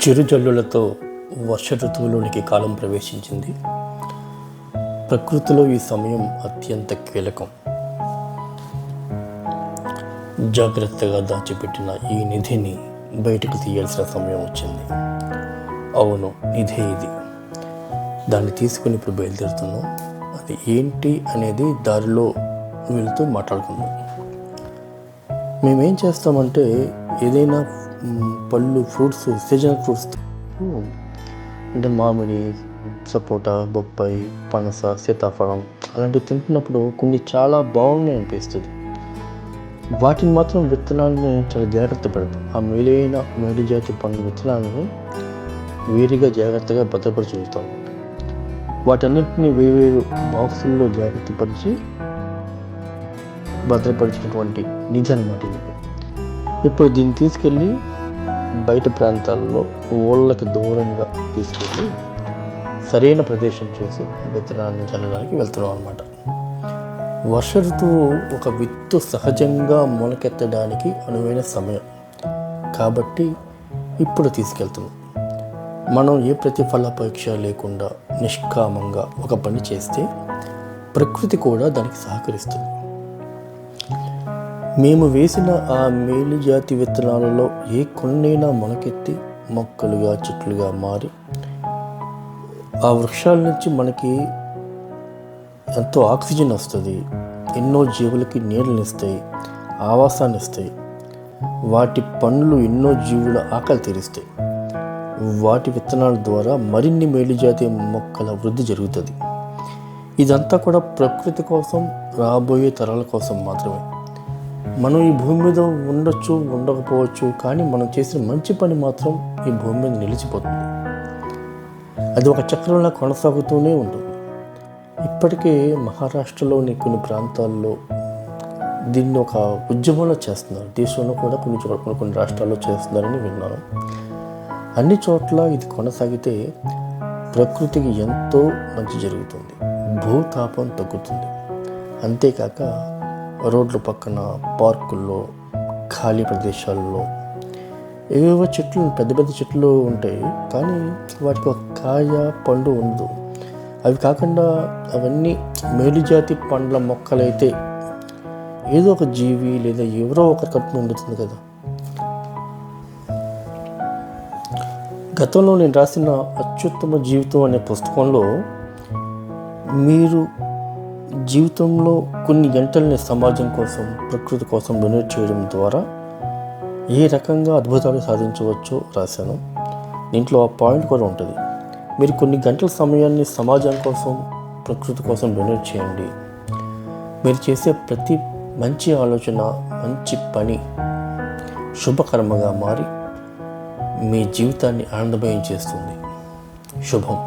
చిరుజల్లులతో వర్ష ఋతువులోనికి కాలం ప్రవేశించింది. ప్రకృతిలో ఈ సమయం అత్యంత కీలకం. జాగ్రత్తగా దాచిపెట్టిన ఈ నిధిని బయటకు తీయాల్సిన సమయం వచ్చింది. అవును, ఇది దాన్ని తీసుకుని ఇప్పుడు బయలుదేరుతున్నాం. అది ఏంటి అనేది దారిలో వెళ్తూ మాట్లాడుకుందాం. మేమేం చేస్తామంటే ఏదైనా పళ్ళు, ఫ్రూట్స్, సీజనల్ ఫ్రూట్స్ అంటే మామిడి, సపోటా, బొప్పాయి, పనస, సీతాఫలం అలాంటివి తింటున్నప్పుడు కొన్ని చాలా బాగున్నాయి అనిపిస్తుంది. వాటిని మాత్రం విత్తనాలను చాలా జాగ్రత్త పెడతాం. ఆ మేలు జాతి పండ్ల విత్తనాలను వేరుగా జాగ్రత్తగా భద్రపరిచి ఉంచుతాం. వాటన్నింటినీ వేరు బాక్సుల్లో భద్రపరిచినటువంటి నిధి అన్నమాట ఇది. ఇప్పుడు దీన్ని తీసుకెళ్ళి బయట ప్రాంతాల్లో ఊళ్ళకి దూరంగా తీసుకెళ్ళి సరైన ప్రదేశం చేసి విత్తనాలను చల్లడానికి వెళ్తున్నాం అన్నమాట. వర్ష ఋతువు ఒక విత్తు సహజంగా మొలకెత్తడానికి అనువైన సమయం కాబట్టి ఇప్పుడు తీసుకెళ్తున్నాం. మనం ఏ ప్రతిఫలాపేక్ష లేకుండా నిష్కామంగా ఒక పని చేస్తే ప్రకృతి కూడా దానికి సహకరిస్తుంది. మేము వేసిన ఆ మేలు జాతి విత్తనాలలో ఏ కొన్నైనా మొలకెత్తి మొక్కలుగా, చెట్లుగా మారి ఆ వృక్షాల నుంచి మనకి ఎంతో ఆక్సిజన్ వస్తుంది. ఎన్నో జీవులకి నీళ్ళనిస్తాయి, ఆవాసాన్ని ఇస్తాయి. వాటి పండ్లు ఎన్నో జీవుల ఆకలి తీరుస్తాయి. వాటి విత్తనాల ద్వారా మరిన్ని మేలుజాతి మొక్కల వృద్ధి జరుగుతుంది. ఇదంతా కూడా ప్రకృతి కోసం, రాబోయే తరాల కోసం మాత్రమే. మనం ఈ భూమి మీద ఉండొచ్చు, ఉండకపోవచ్చు, కానీ మనం చేసిన మంచి పని మాత్రం ఈ భూమి మీద నిలిచిపోతుంది. అది ఒక చక్రంలా కొనసాగుతూనే ఉంటుంది. ఇప్పటికే మహారాష్ట్రలోని కొన్ని ప్రాంతాల్లో దీన్ని ఒక ఉద్యమంలో చేస్తున్నారు. దేశంలో కూడా కొన్ని రాష్ట్రాల్లో చేస్తున్నారని విన్నాను. అన్ని చోట్ల ఇది కొనసాగితే ప్రకృతికి ఎంతో మంచి జరుగుతుంది. భూతాపం తగ్గుతుంది. అంతేకాక రోడ్ల పక్కన, పార్కుల్లో, ఖాళీ ప్రదేశాల్లో ఏవేవో చెట్లు, పెద్ద పెద్ద చెట్లు ఉంటాయి, కానీ వాటికి ఒక కాయ, పండు ఉండదు. అవి కాకుండా అవన్నీ మేలుజాతి పండ్ల మొక్కలైతే ఏదో ఒక జీవి లేదా ఎవరో ఒకరి కట్టును ఉండుతుంది కదా. గతంలో నేను రాసిన అత్యుత్తమ జీవితం అనే పుస్తకంలో మీరు జీవితంలో కొన్ని గంటల్ని సమాజం కోసం, ప్రకృతి కోసం డొనేట్ చేయడం ద్వారా ఏ రకంగా అద్భుతాలు సాధించవచ్చో రాశాను. దీంట్లో ఆ పాయింట్ కూడా ఉంటుంది. మీరు కొన్ని గంటల సమయాన్ని సమాజం కోసం, ప్రకృతి కోసం డొనేట్ చేయండి. మీరు చేసే ప్రతి మంచి ఆలోచన, మంచి పని శుభకర్మగా మారి మీ జీవితాన్ని ఆనందమయం చేస్తుంది. శుభం.